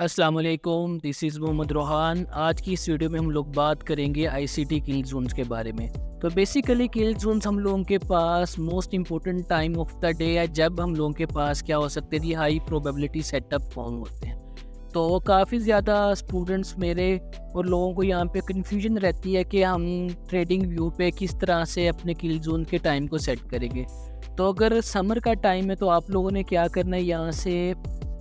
अस्सलाम वालेकुम, this is Mohammad Rohan. आज की इस वीडियो में हम लोग बात करेंगे आईसीटी किल जोन्स के बारे में। तो बेसिकली किल जोन्स हम लोगों के पास most important time of the day है, जब हम लोगों के पास क्या हो सकते हैं, हाई प्रोबेबिलिटी सेटअप फॉर्म होते हैं। तो काफ़ी ज़्यादा स्टूडेंट्स मेरे और लोगों को यहाँ पे कन्फ्यूजन रहती है कि हम ट्रेडिंग व्यू पे किस तरह से अपने किल जोन के टाइम को सेट करेंगे। तो अगर समर का टाइम है तो आप लोगों ने क्या करना है, यहाँ से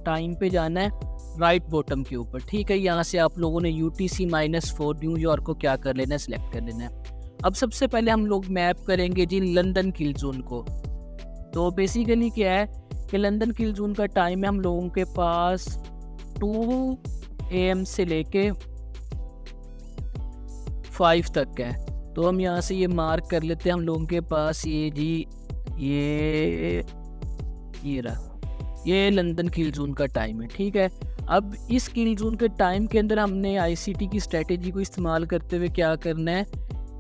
टाइम पे जाना है राइट बॉटम के ऊपर। ठीक है, यहाँ से आप लोगों ने UTC-4 न्यूयॉर्क को क्या कर लेना है, सिलेक्ट कर लेना है। अब सबसे पहले हम लोग मैप करेंगे जी लंदन किल जोन को। तो बेसिकली क्या है कि लंदन किल जोन का टाइम है हम लोगों के पास 2 AM से लेके 5 तक है। तो हम यहाँ से ये मार्क कर लेते हैं, हम लोगों के पास ये जी ये रहा, ये लंदन किल जोन का टाइम है। ठीक है, अब इस किल जोन के टाइम के अंदर हमने आईसीटी की स्ट्रेटेजी को इस्तेमाल करते हुए क्या करना है,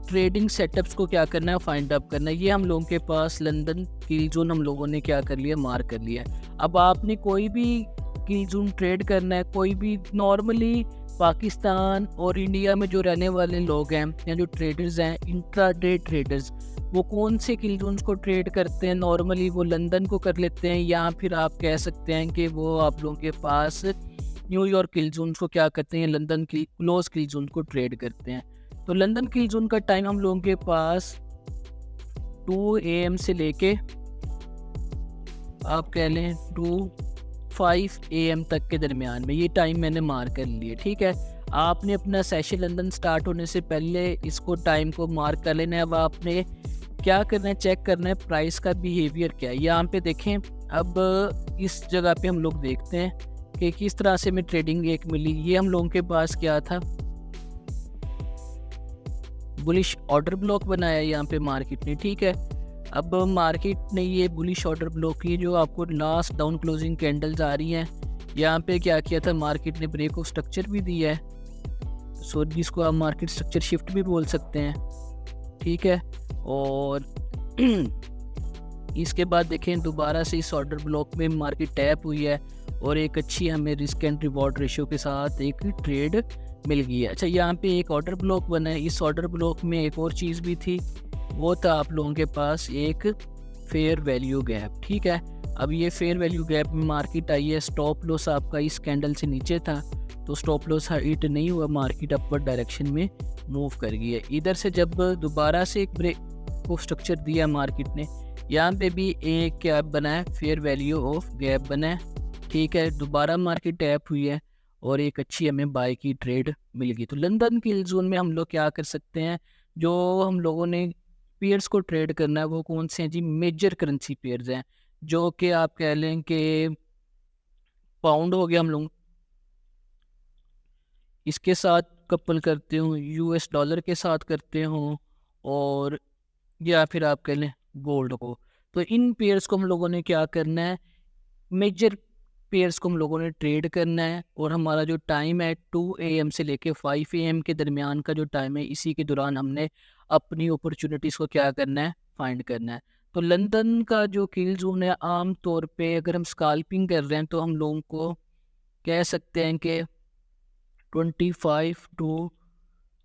ट्रेडिंग सेटअप्स को क्या करना है, फाइंड आउट करना है। ये हम लोगों के पास लंदन किल जोन हम लोगों ने क्या कर लिया, मार्क कर लिया। अब आपने कोई भी किल जोन ट्रेड करना है, कोई भी नॉर्मली पाकिस्तान और इंडिया में जो रहने वाले लोग हैं या जो ट्रेडर्स हैं, इंट्राडे ट्रेडर्स, वो कौन से किल जोन्स को ट्रेड करते हैं, नॉर्मली वो लंदन को कर लेते हैं, या फिर आप कह सकते हैं कि वो आप लोगों के पास न्यूयॉर्क किल जोन्स को क्या करते हैं, लंदन की क्लोज किल जोन को ट्रेड करते हैं। तो लंदन किल जोन का टाइम हम लोगों के पास 2 AM से लेके आप कह लें 5 AM तक के दरमियान में, ये टाइम मैंने मार्क कर लिए। ठीक है, आपने अपना सेशन लंदन स्टार्ट होने से पहले इसको टाइम को मार्क कर लेना है। अब आपने क्या करना है, चेक करना है प्राइस का बिहेवियर क्या है। यहाँ पे देखें, अब इस जगह पे हम लोग देखते हैं कि किस तरह से हमें ट्रेडिंग एक मिली। ये हम लोगों के पास क्या था, बुलिश ऑर्डर ब्लॉक बनाया यहाँ पे मार्केट ने। ठीक है, अब मार्केट ने ये बुलिश ऑर्डर ब्लॉक की जो आपको लास्ट डाउन क्लोजिंग कैंडल्स आ रही हैं, यहाँ पे क्या किया था, मार्केट ने ब्रेक ऑफ स्ट्रक्चर भी दिया है, सो जिसको आप मार्केट स्ट्रक्चर शिफ्ट भी बोल सकते हैं। ठीक है, और इसके बाद देखें दोबारा से इस ऑर्डर ब्लॉक में मार्केट टैप हुई है और एक अच्छी हमें रिस्क एंड रिवॉर्ड रेशियो के साथ एक ट्रेड मिल गई है। अच्छा, यहाँ पे एक ऑर्डर ब्लॉक बना है, इस ऑर्डर ब्लॉक में एक और चीज़ भी थी, वो था आप लोगों के पास एक फेयर वैल्यू गैप। ठीक है, अब ये फेयर वैल्यू गैप में मार्केट आई है, स्टॉप लॉस आपका इस कैंडल से नीचे था, तो स्टॉप लॉस हिट नहीं हुआ, मार्केट अपवर्ड डायरेक्शन में मूव कर गई है। इधर से जब दोबारा से एक ब्रेक ऑफ स्ट्रक्चर दिया मार्केट ने, यहाँ पे भी एक क्या बना है, फेयर वैल्यू ऑफ गैप बना है। ठीक है, दोबारा मार्केट टैप हुई है और एक अच्छी हमें बाय की ट्रेड मिल गई। तो लंदन किल जोन में हम लोग क्या कर सकते हैं, जो हम लोगों ने पेयर्स को ट्रेड करना है वो कौन से हैं जी, मेजर करेंसी पेयर्स हैं, जो कि आप कह लें कि पाउंड हो गया, हम लोग इसके साथ कपल करते हो, US डॉलर के साथ करते हो, और या फिर आप कह लें गोल्ड को। तो इन पेयर्स को हम लोगों ने क्या करना है, मेजर पेयर्स को हम लोगों ने ट्रेड करना है, और हमारा जो टाइम है 2 AM से लेके 5 AM के दरमियान का जो टाइम है, इसी के दौरान हमने अपनी अपॉर्चुनिटीज़ को क्या करना है, फाइंड करना है। तो लंदन का जो किल जोन है, आम तौर पे अगर हम स्काल्पिंग कर रहे हैं तो हम लोगों को कह सकते हैं कि 25 टू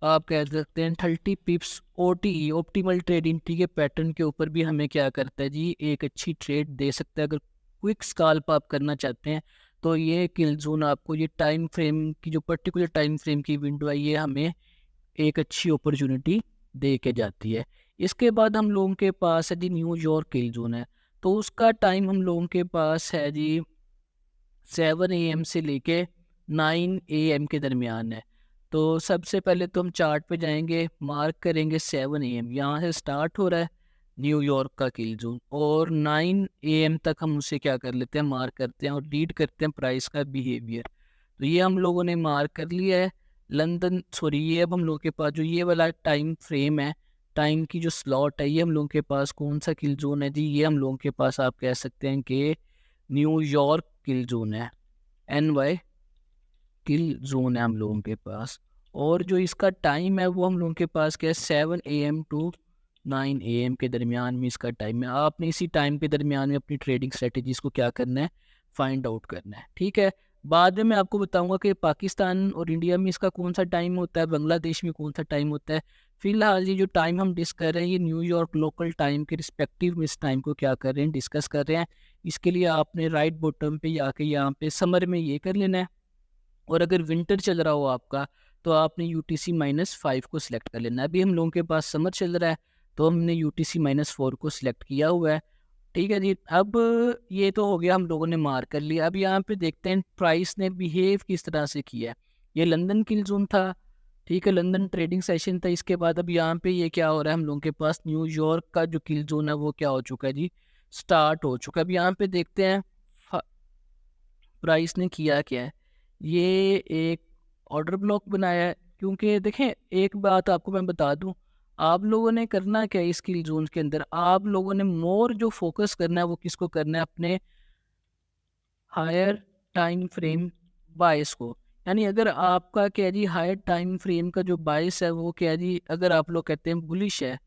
आप कह सकते हैं 30 पिप्स OTE ऑप्टिमल ट्रेडिंग, ठीक है, पैटर्न के ऊपर भी हमें क्या करता है जी, एक अच्छी ट्रेड दे सकता है। अगर क्विक स्काल्प आप करना चाहते हैं तो ये किल जोन आपको, ये टाइम फ्रेम की जो पर्टिकुलर टाइम फ्रेम की विंडो है, ये हमें एक अच्छी अपॉर्चुनिटी दे के जाती है। इसके बाद हम लोगों के पास है जी न्यूयॉर्क किल जोन है, तो उसका टाइम हम लोगों के पास है जी 7 AM से लेके 9 AM के दरमियान है। तो सबसे पहले तो हम चार्ट पे जाएंगे, मार्क करेंगे 7 AM, यहाँ से स्टार्ट हो रहा है न्यूयॉर्क का किल जोन, और 9 AM तक हम उसे क्या कर लेते हैं, मार्क करते हैं और रीड करते हैं प्राइस का बिहेवियर। तो ये हम लोगों ने मार्क कर लिया है लंदन, सॉरी, ये अब हम लोगों के पास जो ये वाला टाइम फ्रेम है, टाइम की जो स्लॉट है, ये हम लोगों के पास कौन सा किल जोन है जी, ये हम लोगों के पास आप कह सकते हैं कि न्यूयॉर्क किल जोन है, NY किल जोन है हम लोगों के पास। और जो इसका टाइम है वो हम लोगों के पास क्या है, 7 AM टू 9 AM के दरमियान में इसका टाइम है। आपने इसी टाइम के दरमियान में अपनी ट्रेडिंग स्ट्रेटजीज़ को क्या करना है, फाइंड आउट करना है। ठीक है, बाद में मैं आपको बताऊंगा कि पाकिस्तान और इंडिया में इसका कौन सा टाइम होता है, बांग्लादेश में कौन सा टाइम होता है। फिलहाल ये जो टाइम हम डिस्कस कर रहे हैं ये न्यूयॉर्क लोकल टाइम के रिस्पेक्टिव में इस टाइम को क्या कर रहे हैं, डिस्कस कर रहे हैं। इसके लिए आपने राइट बॉटम पे आके यहाँ पे समर में ये कर लेना है, और अगर विंटर चल रहा हो आपका तो आपने UTC-5 को सिलेक्ट कर लेना है। अभी हम लोगों के पास समर चल रहा है तो हमने UTC-4 को सिलेक्ट किया हुआ है। ठीक है जी, अब ये तो हो गया, हम लोगों ने मार्क कर लिया। अब यहाँ पे देखते हैं प्राइस ने बिहेव किस तरह से किया है। ये लंदन किल जोन था, ठीक है, लंदन ट्रेडिंग सेशन था। इसके बाद अब यहाँ पे ये क्या हो रहा है, हम लोगों के पास न्यूयॉर्क का जो किल जोन है वो क्या हो चुका है जी, स्टार्ट हो चुका है। अब यहाँ पे देखते हैं प्राइस ने किया क्या है। ये एक ऑर्डर ब्लॉक बनाया है, क्योंकि देखें एक बात आपको मैं बता दूं, आप लोगों ने करना क्या है, स्किल जोन के अंदर आप लोगों ने मोर जो फोकस करना है वो किसको करना है, अपने हायर टाइम फ्रेम बायस को। यानी अगर आपका क्या जी हायर टाइम फ्रेम का जो बायस है वो क्या जी, अगर आप लोग कहते हैं बुलिश है,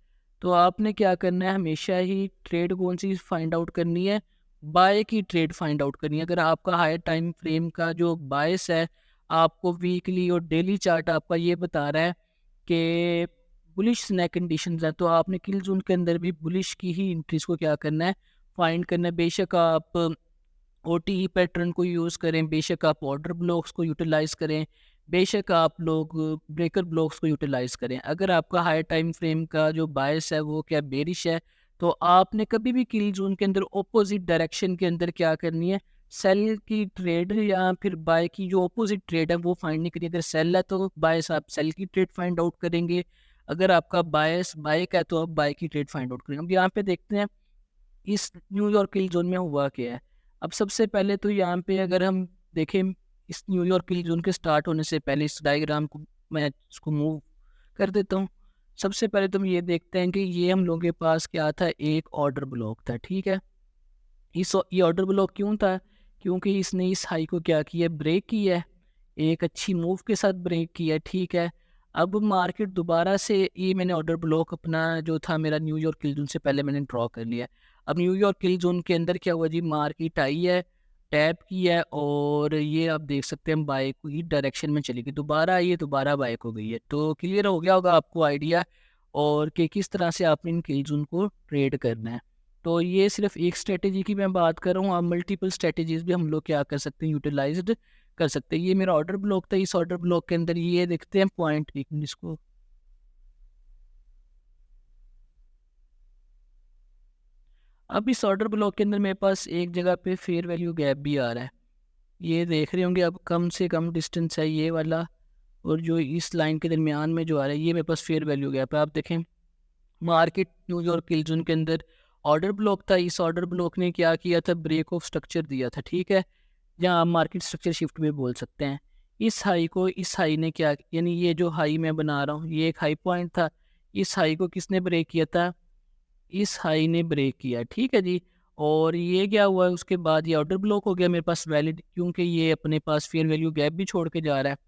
तो आपने क्या करना है, हमेशा ही ट्रेड कौन सी फाइंड आउट करनी है, बाय की ट्रेड फाइंड आउट करनी है। अगर आपका हायर टाइम फ्रेम का जो बायस है, आपको वीकली और डेली चार्ट आपका ये बता रहा है कि बुलिश स्नैक कंडीशंस है, तो आपने किल जोन के अंदर भी बुलिश की ही इंट्रीज को क्या करना है, फाइंड करना है। बेशक आप OTE पैटर्न को यूज़ करें, बेशक आप ऑर्डर ब्लॉक्स को यूटिलाइज़ करें, बेशक आप लोग ब्रेकर ब्लॉक्स को यूटिलाइज़ करें। अगर आपका हाई टाइम फ्रेम का जो बायस है वो क्या बेरिश है, तो आपने कभी भी किल जोन के अंदर ऑपोजिट डायरेक्शन के अंदर क्या करनी है, सेल की ट्रेड या फिर बाय की जो ऑपोजिट ट्रेड है वो फाइंड नहीं करनी। अगर सेल है तो बायस आप सेल की ट्रेड फाइंड आउट करेंगे, अगर आपका बायस बाय का है तो आप बाय की ट्रेड फाइंड आउट करेंगे। अब यहाँ पे देखते हैं इस न्यूयॉर्क किल जोन में हुआ क्या है। अब सबसे पहले तो यहाँ पे अगर हम देखें, इस न्यूयॉर्क किल जोन के स्टार्ट होने से पहले इस डायग्राम को मैं इसको मूव कर देता हूँ। सबसे पहले तो हम ये देखते हैं कि ये हम लोगों के पास क्या था, एक ऑर्डर ब्लॉक था, ठीक है। ये ऑर्डर ब्लॉक क्यों था, क्योंकि इसने इस हाई को क्या किया, ब्रेक किया है, एक अच्छी मूव के साथ ब्रेक किया है, ठीक है। अब मार्केट दोबारा से, ये मैंने ऑर्डर ब्लॉक अपना जो था मेरा न्यूयॉर्क किल जोन से पहले मैंने ड्रॉ कर लिया है। अब न्यूयॉर्क किल जोन के अंदर क्या हुआ जी, मार्केट आई है, टैप की है, और ये आप देख सकते हैं बाइक की डायरेक्शन में चली गई, दोबारा आई है, दोबारा बाइक हो गई है। तो क्लियर हो गया होगा आपको आइडिया, और कि किस तरह से आपने इन किल जोन को ट्रेड करना है। तो ये सिर्फ एक स्ट्रेटेजी की मैं बात कर रहा हूँ, आप मल्टीपल स्ट्रेटेजीज भी हम लोग क्या कर सकते हैं, यूटिलाइज्ड कर सकते हैं। ये मेरा ऑर्डर ब्लॉक था, इस ऑर्डर ब्लॉक के अंदर ये देखते हैं पॉइंट, एक मिनट इसको, अब इस ऑर्डर ब्लॉक के अंदर मेरे पास एक जगह पे फेयर वैल्यू गैप भी आ रहा है, ये देख रहे होंगे, अब कम से कम डिस्टेंस है ये वाला, और जो इस लाइन के दरमियान में जो आ रहा है ये मेरे पास फेयर वैल्यू गैप है। आप देखें मार्केट न्यूयॉर्क किल जोन के अंदर ऑर्डर ब्लॉक था, इस ऑर्डर ब्लॉक ने क्या किया था, ब्रेक ऑफ स्ट्रक्चर दिया था, ठीक है, जहाँ आप मार्केट स्ट्रक्चर शिफ्ट भी बोल सकते हैं। इस हाई को, इस हाई ने क्या, यानी ये जो हाई मैं बना रहा हूँ ये एक हाई पॉइंट था, इस हाई को किसने ब्रेक किया था, इस हाई ने ब्रेक किया, ठीक है जी। और ये क्या हुआ है, उसके बाद ये ऑर्डर ब्लॉक हो गया मेरे पास वैलिड, क्योंकि ये अपने पास फेयर वैल्यू गैप भी छोड़ के जा रहा है।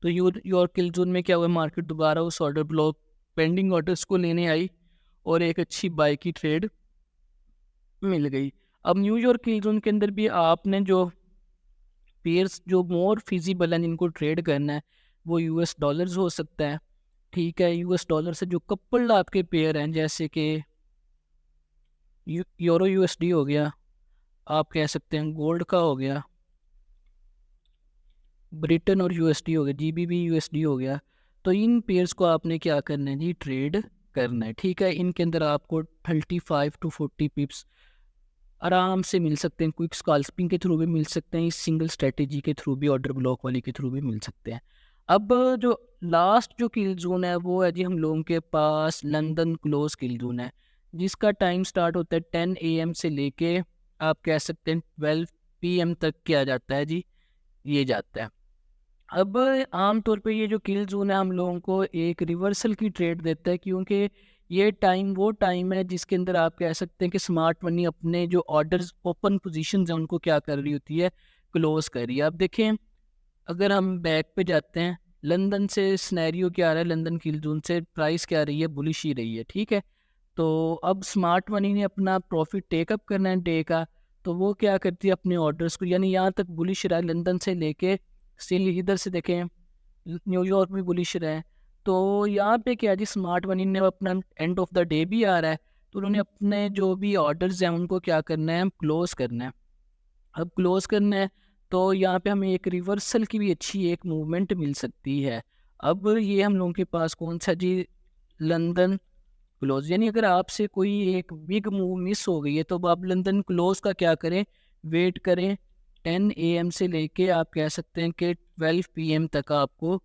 तो योर किल जोन में क्या हुआ, मार्केट दोबारा उस ऑर्डर ब्लॉक पेंडिंग ऑर्डर्स को लेने आई और एक अच्छी बाई की ट्रेड मिल गई। अब न्यूयॉर्क किल जोन के अंदर भी आपने जो पेयर्स जो मोर फिजिबल हैं जिनको ट्रेड करना है वो US डॉलर्स हो सकता है, ठीक है। US डॉलर से जो कपल्ड आपके पेयर हैं, जैसे कि यूरो USD हो गया, आप कह सकते हैं गोल्ड का हो गया, ब्रिटेन और USD हो गया, GBP USD हो गया। तो इन पेयर्स को आपने क्या करना है जी, ट्रेड करना है, ठीक है। इनके अंदर आपको 35 to 40 पिप्स आराम से मिल सकते हैं, क्विक स्कैल्पिंग के थ्रू भी मिल सकते हैं, इस सिंगल स्ट्रेटेजी के थ्रू भी, ऑर्डर ब्लॉक वाली के थ्रू भी मिल सकते हैं। अब जो लास्ट जो किल जोन है वो है जी हम लोगों के पास लंदन क्लोज किल जोन है, जिसका टाइम स्टार्ट होता है 10 AM से लेके आप कह सकते हैं 12 PM तक किया जाता है जी, ये जाता है। अब आम तौर पे ये जो किल जोन है हम लोगों को एक रिवर्सल की ट्रेड देता है, क्योंकि ये टाइम वो टाइम है जिसके अंदर आप कह सकते हैं कि स्मार्ट मनी अपने जो ऑर्डर्स ओपन पोजीशंस हैं उनको क्या कर रही होती है, क्लोज कर रही है। अब देखें अगर हम बैक पे जाते हैं, लंदन से स्नैरियो क्या आ रहा है, लंदन किल जोन से प्राइस क्या रही है, बुलिश ही रही है, ठीक है। तो अब स्मार्ट मनी ने अपना प्रॉफिट टेकअप करना है डे का, तो वो क्या करती है अपने ऑर्डर्स को, यानी यहाँ तक बुलिश रहा है लंदन से लेके स्टिल इधर से देखें न्यूयॉर्क भी बुलिश रहा है। तो यहाँ पे क्या जी, स्मार्ट मनी ने अपना एंड ऑफ द डे भी आ रहा है, तो उन्होंने अपने जो भी ऑर्डर्स हैं उनको क्या करना है, क्लोज करना है। अब क्लोज करना है तो यहाँ पे हमें एक रिवर्सल की भी अच्छी एक मूवमेंट मिल सकती है। अब ये हम लोगों के पास कौन सा जी, लंदन क्लोज, यानी अगर आपसे कोई एक बिग मूव मिस हो गई है तो अब आप लंदन क्लोज का क्या करें, वेट करें। 10 AM से लेके आप कह सकते हैं कि 12 PM तक आपको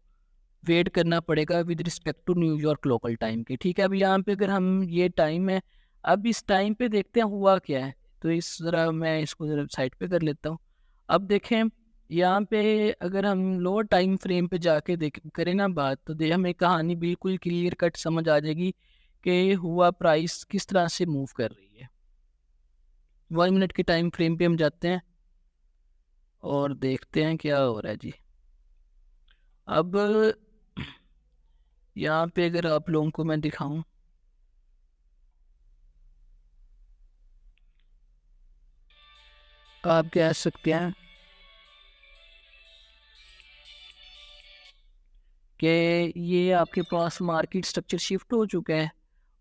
वेट करना पड़ेगा with respect to New York local time के। ठीक है, अब यहाँ पे अगर हम ये टाइम है, अब इस टाइम पे देखते हैं हुआ क्या है। तो इस ज़रा मैं इसको ज़रा साइड पे कर लेता हूँ। अब देखें यहाँ पे अगर हम लोअर टाइम फ्रेम पे जाके देख करें ना बात, तो हमें कहानी बिल्कुल क्लियर कट समझ आ जाएगी कि हुआ प्राइस किस तरह से मूव कर रही है। 1 मिनट के टाइम फ्रेम पे हम जाते हैं और देखते हैं क्या हो रहा है जी। अब यहाँ पे अगर आप लोगों को मैं दिखाऊं, आप कह सकते हैं कि ये आपके पास मार्केट स्ट्रक्चर शिफ्ट हो चुका है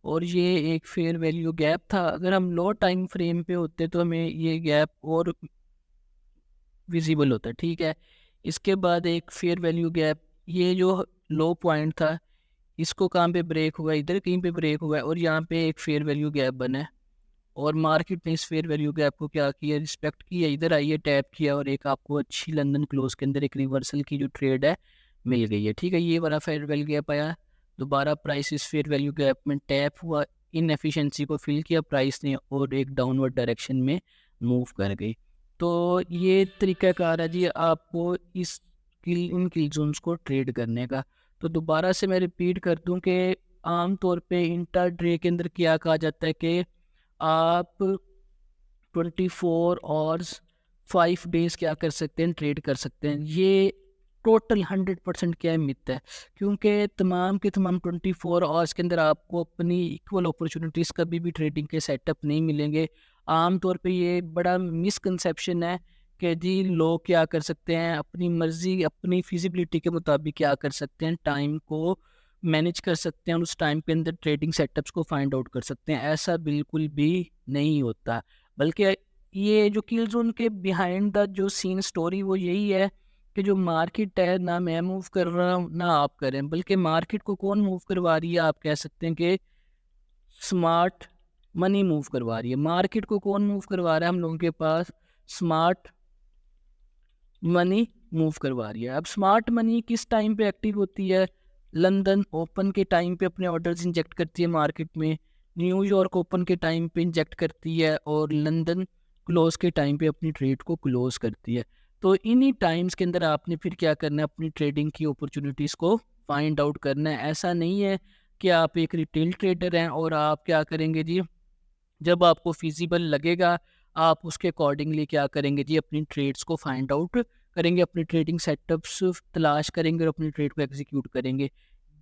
और ये एक फेयर वैल्यू गैप था। अगर हम लो टाइम फ्रेम पे होते तो हमें ये गैप और विजिबल होता है। ठीक है, इसके बाद एक फेयर वैल्यू गैप, ये जो लो पॉइंट था इसको कहाँ पे ब्रेक हुआ है, इधर कहीं पे ब्रेक हुआ है और यहाँ पे एक फेयर वैल्यू गैप बना है और मार्केट ने इस फेयर वैल्यू गैप को क्या किया, रिस्पेक्ट किया, इधर आइए टैप किया और एक आपको अच्छी लंदन क्लोज के अंदर एक रिवर्सल की जो ट्रेड है मिल गई है। ठीक है, ये वाला फेयर वैल्यू गैप आया, दोबारा प्राइस इस फेयर वैल्यू गैप में टैप हुआ, इन एफिशिएंसी को फिल किया प्राइस ने और एक डाउनवर्ड डायरेक्शन में मूव कर गई। तो ये तरीक़ाकार है जी आपको इस इन किल जोन्स को ट्रेड करने का। तो दोबारा से मैं रिपीट कर दूं कि आम तौर पे इंटर डे के अंदर क्या कहा जाता है कि आप 24 आवर्स 5 डेज क्या कर सकते हैं, ट्रेड कर सकते हैं। ये टोटल 100% क्या है, मिथ है, क्योंकि तमाम के तमाम 24 आवर्स के अंदर आपको अपनी इक्वल अपॉर्चुनिटीज़ कभी भी ट्रेडिंग के सेटअप नहीं मिलेंगे। आम तौर पे ये बड़ा मिसकंसेप्शन है कि जी लोग क्या कर सकते हैं, अपनी मर्ज़ी अपनी फिजिबिलिटी के मुताबिक क्या कर सकते हैं, टाइम को मैनेज कर सकते हैं और उस टाइम के अंदर ट्रेडिंग सेटअप्स को फाइंड आउट कर सकते हैं। ऐसा बिल्कुल भी नहीं होता, बल्कि ये जो किल जोन के बिहाइंड द जो सीन स्टोरी वो यही है कि जो मार्केट है ना मैं मूव कर रहा हूँ ना आप करें, बल्कि मार्केट को कौन मूव करवा रही है, आप कह सकते हैं कि स्मार्ट मनी मूव करवा रही है। मार्केट को कौन मूव करवा रहा है, हम लोगों के पास स्मार्ट मनी मूव करवा रही है। अब स्मार्ट मनी किस टाइम पे एक्टिव होती है, लंदन ओपन के टाइम पे अपने ऑर्डर्स इंजेक्ट करती है मार्केट में, न्यूयॉर्क ओपन के टाइम पे इंजेक्ट करती है और लंदन क्लोज के टाइम पे अपनी ट्रेड को क्लोज करती है। तो इन्हीं टाइम्स के अंदर आपने फिर क्या करना है, अपनी ट्रेडिंग की अपॉर्चुनिटीज़ को फाइंड आउट करना है। ऐसा नहीं है कि आप एक रिटेल ट्रेडर हैं और आप क्या करेंगे जी, जब आपको फिजिबल लगेगा आप उसके अकॉर्डिंगली क्या करेंगे जी, अपनी ट्रेड्स को फाइंड आउट करेंगे, अपनी ट्रेडिंग सेटअप्स तलाश करेंगे और अपनी ट्रेड को एग्जीक्यूट करेंगे।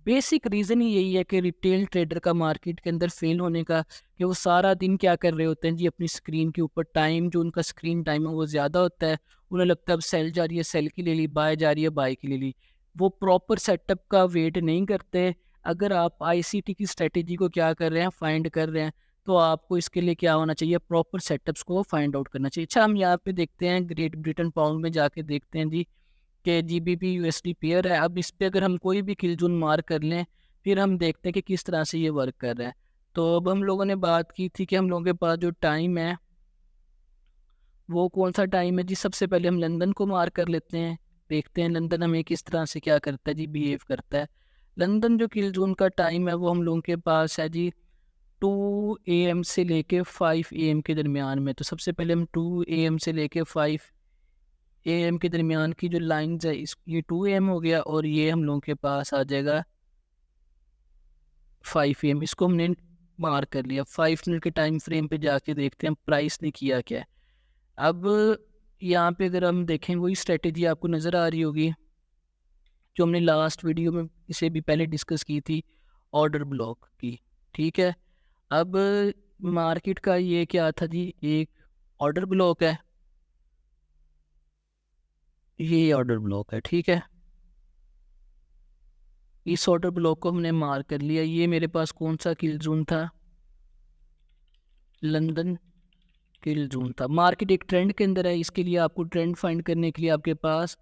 बेसिक रीज़न ही यही है कि रिटेल ट्रेडर का मार्केट के अंदर फेल होने का, कि वो सारा दिन क्या कर रहे होते हैं जी, अपनी स्क्रीन के ऊपर टाइम, जो उनका स्क्रीन टाइम है वो ज़्यादा होता है, उन्हें लगता है अब सेल जा रही है सेल की ले ली, बाय जा रही है बाय की ले ली। वो प्रॉपर सेटअप का वेट नहीं करते। अगर आप आईसीटी की स्ट्रेटेजी को क्या कर रहे हैं, फाइंड कर रहे हैं, तो आपको इसके लिए क्या होना चाहिए, प्रॉपर सेटअप्स को फाइंड आउट करना चाहिए। अच्छा, हम यहाँ पे देखते हैं ग्रेट ब्रिटेन पाउंड में जाके देखते हैं जी कि जीबीपी यूएसडी पेयर है। अब इस पे अगर हम कोई भी किलजोन मार कर लें, फिर हम देखते हैं कि किस तरह से ये वर्क कर रहा है। तो अब हम लोगों ने बात की थी कि हम लोगों के पास जो टाइम है वो कौन सा टाइम है जी, सबसे पहले हम लंदन को मार कर लेते हैं, देखते हैं लंदन हमें किस तरह से क्या करता है जी, बिहेव करता है। लंदन जो किल जोन का टाइम है वो हम लोगों के पास है जी 2 AM से लेके 5 AM के दरमियान में। तो सबसे पहले हम 2 AM से लेके 5 AM के दरमियान की जो लाइन्स है, इस ये 2 AM हो गया और ये हम लोगों के पास आ जाएगा 5 AM। इसको हमने मार्क कर लिया। 5 मिनट के टाइम फ्रेम पे जाके देखते हैं प्राइस ने किया क्या है। अब यहाँ पे अगर हम देखें वही स्ट्रेटेजी आपको नज़र आ रही होगी जो हमने लास्ट वीडियो में इसे भी पहले डिस्कस की थी, ऑर्डर ब्लॉक की। ठीक है, अब मार्केट का ये क्या था जी, एक ऑर्डर ब्लॉक है, ये ऑर्डर ब्लॉक है, ठीक है। इस ऑर्डर ब्लॉक को हमने मार्क कर लिया। ये मेरे पास कौन सा किल जोन था, लंदन किल जोन था। मार्केट एक ट्रेंड के अंदर है, इसके लिए आपको ट्रेंड फाइंड करने के लिए आपके पास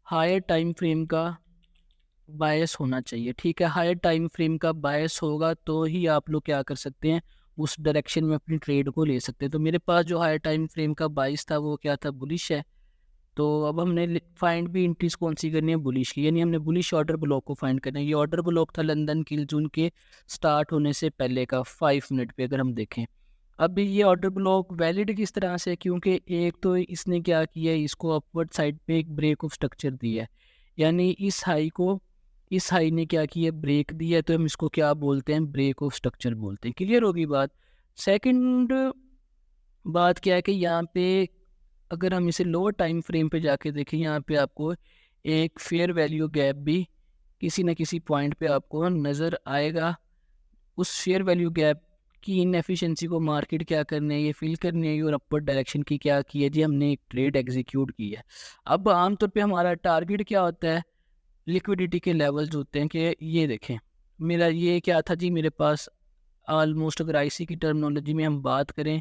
हायर टाइम फ्रेम का बायस होना चाहिए, ठीक है। हायर टाइम फ्रेम का बायस होगा तो ही आप लोग क्या कर सकते हैं, उस डायरेक्शन में अपनी ट्रेड को ले सकते हैं। तो मेरे पास जो हायर टाइम फ्रेम का बायस था वो क्या था, बुलिश है। तो अब हमने फाइंड भी एंट्रीज कौन सी करनी है, बुलिश की, यानी हमने बुलिश ऑर्डर ब्लॉक को फाइंड करना है। ये ऑर्डर ब्लॉक था लंदन किल जोन के स्टार्ट होने से पहले का 5 मिनट पे अगर हम देखें। अब ये ऑर्डर ब्लॉक वैलिड किस तरह से, क्योंकि एक तो इसने क्या किया है, इसको अपवर्ड साइड पे एक ब्रेक ऑफ स्ट्रक्चर दिया है, यानी इस हाई ने क्या किया, ब्रेक दिया है। तो हम इसको क्या बोलते हैं, ब्रेक ऑफ स्ट्रक्चर बोलते हैं। क्लियर होगी बात। सेकंड बात क्या है कि यहाँ पे अगर हम इसे लोअर टाइम फ्रेम पे जाके देखें, यहाँ पे आपको एक फेयर वैल्यू गैप भी किसी न किसी पॉइंट पे आपको नज़र आएगा। उस फेयर वैल्यू गैप की इनएफिशिएंसी को मार्केट क्या करने है, ये फिल करने है, और अपर डायरेक्शन की क्या की है जी, हमने एक ट्रेड एग्जीक्यूट की है। अब आमतौर पे हमारा टारगेट क्या होता है, लिक्विडिटी के लेवल्स होते हैं कि ये देखें, मेरा ये क्या था जी, मेरे पास ऑलमोस्ट अगर आईसी की टर्मिनोलॉजी में हम बात करें,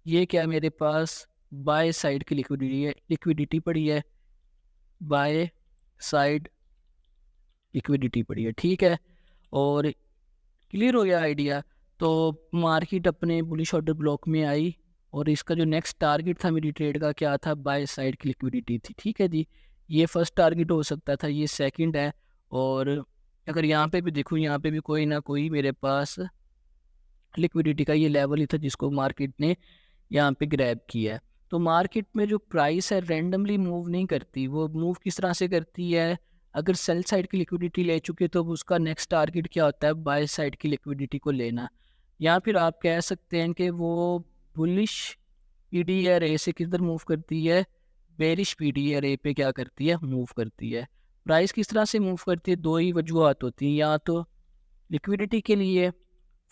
ये क्या मेरे पास बाय साइड की लिक्विडिटी पड़ी है, बाय साइड लिक्विडिटी पड़ी है, ठीक है। और क्लियर हो गया आइडिया। तो मार्केट अपने बुलिश ऑर्डर ब्लॉक में आई और इसका जो नेक्स्ट टारगेट था मेरी ट्रेड का क्या था, बाय साइड की लिक्विडिटी थी, ठीक है जी। ये फर्स्ट टारगेट हो सकता था, ये सेकंड है। और अगर यहाँ पे भी देखूँ, यहाँ पे भी कोई ना कोई मेरे पास लिक्विडिटी का ये लेवल ही था जिसको मार्केट ने यहाँ पे ग्रैब किया है। तो मार्केट में जो प्राइस है रैंडमली मूव नहीं करती, वो मूव किस तरह से करती है, अगर सेल साइड की लिक्विडिटी ले चुके तो उसका नेक्स्ट टारगेट क्या होता है, बाय साइड की लिक्विडिटी को लेना। या फिर आप कह सकते हैं कि वो बुलिश पीडीआर ए से किधर मूव करती है, बेरिश पीडीआर ए पे क्या करती है, मूव करती है। प्राइस किस तरह से मूव करती है, दो ही वजूहत होती हैं, या तो लिक्विडिटी के लिए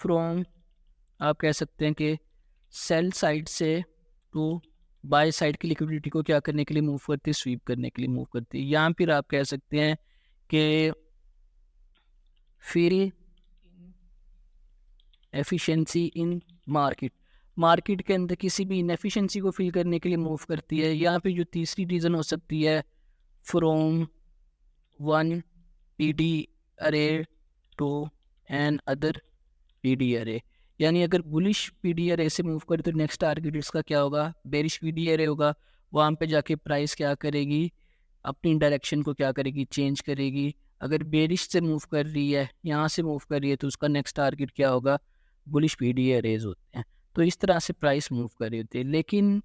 फ्रॉम, आप कह सकते हैं कि सेल साइड से टू बाय साइड की लिक्विडिटी को क्या करने के लिए मूव करती है, स्वीप करने के लिए मूव करती है। या फिर आप कह सकते हैं कि फिर एफिशिएंसी इन मार्केट के अंदर किसी भी इनएफिशिएंसी को फिल करने के लिए मूव करती है। या फिर जो तीसरी रीज़न हो सकती है, फ्रॉम वन पीडी अरे टू एन अदर पीडी अरे, यानी अगर बुलिश पीडी अरे से मूव करे तो नेक्स्ट टारगेट इसका क्या होगा, बेरिश पीडी अरे होगा। वहाँ पे जाके प्राइस क्या करेगी, अपनी डायरेक्शन को क्या करेगी, चेंज करेगी। अगर बेरिश से मूव कर रही है, यहाँ से मूव कर रही है, तो उसका नेक्स्ट टारगेट क्या होगा, बुलिश पीडी अरेज होते हैं। तो इस तरह से प्राइस मूव कर रही होती है। लेकिन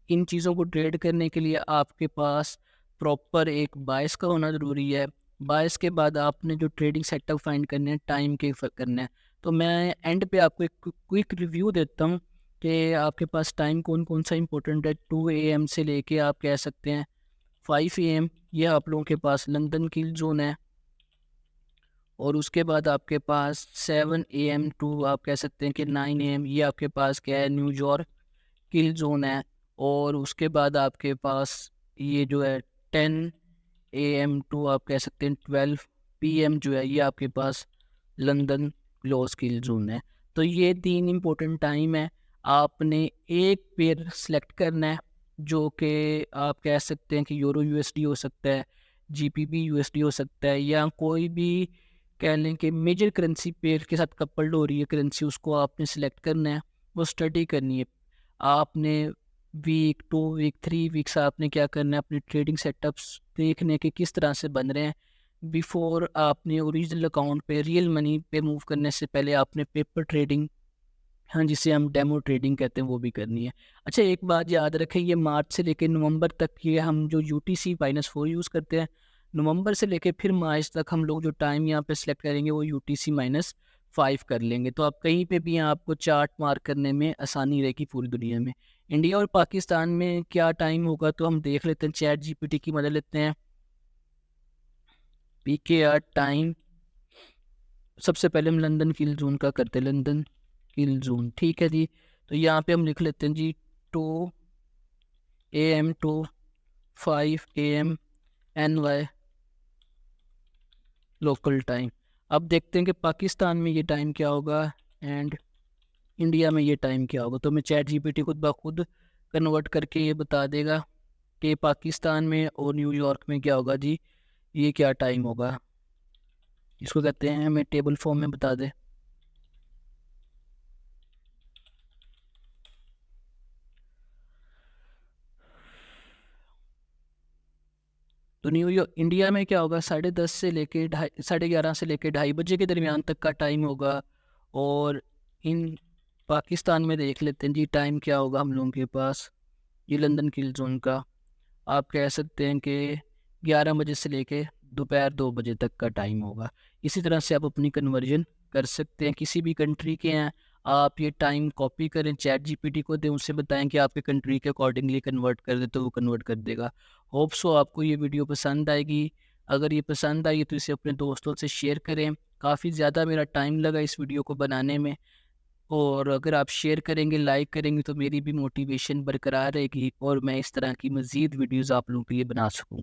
इन चीज़ों को ट्रेड करने के लिए आपके पास प्रॉपर एक बायस का होना ज़रूरी है। बायस के बाद आपने जो ट्रेडिंग सेटअप फाइंड करने हैं, टाइम के करना है। तो मैं एंड पे आपको एक क्विक रिव्यू देता हूँ कि आपके पास टाइम कौन कौन सा इंपॉर्टेंट है। 2 AM से लेके आप कह सकते हैं 5 AM, ये आप लोगों के पास लंदन किल जोन है। और उसके बाद आपके पास 7 AM टू आप कह सकते हैं कि 9 AM, ये आपके पास क्या है, न्यूयॉर्क किल जोन है। और उसके बाद आपके पास ये जो है 10 AM टू आप कह सकते हैं 12 PM जो है, ये आपके पास लंदन क्लोज किल जोन है। तो ये 3 इम्पोर्टेंट टाइम है। आपने एक पेयर सेलेक्ट करना है जो कि आप कह सकते हैं कि यूरो यूएसडी हो सकता है, जीपीबी यूएसडी हो सकता है, या कोई भी कह लें कि मेजर करेंसी पेयर के साथ कपल्ड हो रही है करेंसी, उसको आपने सेलेक्ट करना है, वो स्टडी करनी है। आपने वीक 2 वीक 3 वीक्स आपने क्या करना है, अपने ट्रेडिंग सेटअप्स देखने के किस तरह से बन रहे हैं। बिफोर आपने ओरिजिनल अकाउंट पे रियल मनी पे मूव करने से पहले आपने पेपर ट्रेडिंग, हाँ, जिसे हम डेमो ट्रेडिंग कहते हैं, वो भी करनी है। अच्छा, एक बात याद रखें, ये मार्च से लेकर नवंबर तक ये हम जो UTC-4 यूज़ करते हैं, नवंबर से लेकर फिर मार्च तक हम लोग जो टाइम यहाँ पे सेलेक्ट करेंगे वो UTC-5 कर लेंगे। तो आप कहीं पे भी आपको चार्ट मार्क करने में आसानी रहेगी पूरी दुनिया में। इंडिया और पाकिस्तान में क्या टाइम होगा तो हम देख लेते हैं, चैट GPT की मदद लेते हैं। PKR टाइम, सबसे पहले हम लंदन किल जोन का करते हैं, लंदन किल जोन, ठीक है जी। तो यहाँ पे हम लिख लेते हैं जी 2 AM to 5 AM NY local time. अब देखते हैं कि पाकिस्तान में ये टाइम क्या होगा एंड इंडिया में ये टाइम क्या होगा। तो मैं चैट जीपीटी खुद ब खुद कन्वर्ट करके ये बता देगा कि पाकिस्तान में और न्यूयॉर्क में क्या होगा जी, ये क्या टाइम होगा। इसको कहते हैं हमें टेबल फॉर्म में बता दे। तो न्यूयॉर्क इंडिया में क्या होगा, 10:30 से लेके 11:30 से लेके 2:30 के दरमियान तक का टाइम होगा। और इन पाकिस्तान में देख लेते हैं जी टाइम क्या होगा हम लोगों के पास। ये लंदन किल जोन का आप कह सकते हैं कि 11 बजे से लेके दोपहर 2 बजे तक का टाइम होगा। इसी तरह से आप अपनी कन्वर्जन कर सकते हैं। किसी भी कंट्री के हैं आप ये टाइम कॉपी करें, चैट जीपीटी को दें, उससे बताएं कि आपके कंट्री के अकॉर्डिंगली कन्वर्ट कर दे, तो वो कन्वर्ट कर देगा। होप सो आपको ये वीडियो पसंद आएगी। अगर ये पसंद आई तो इसे अपने दोस्तों से शेयर करें। काफ़ी ज़्यादा मेरा टाइम लगा इस वीडियो को बनाने में, और अगर आप शेयर करेंगे, लाइक करेंगे, तो मेरी भी मोटिवेशन बरकरार रहेगी और मैं इस तरह की मज़ीद वीडियोज़ आप लोगों के लिए बना सकूँ।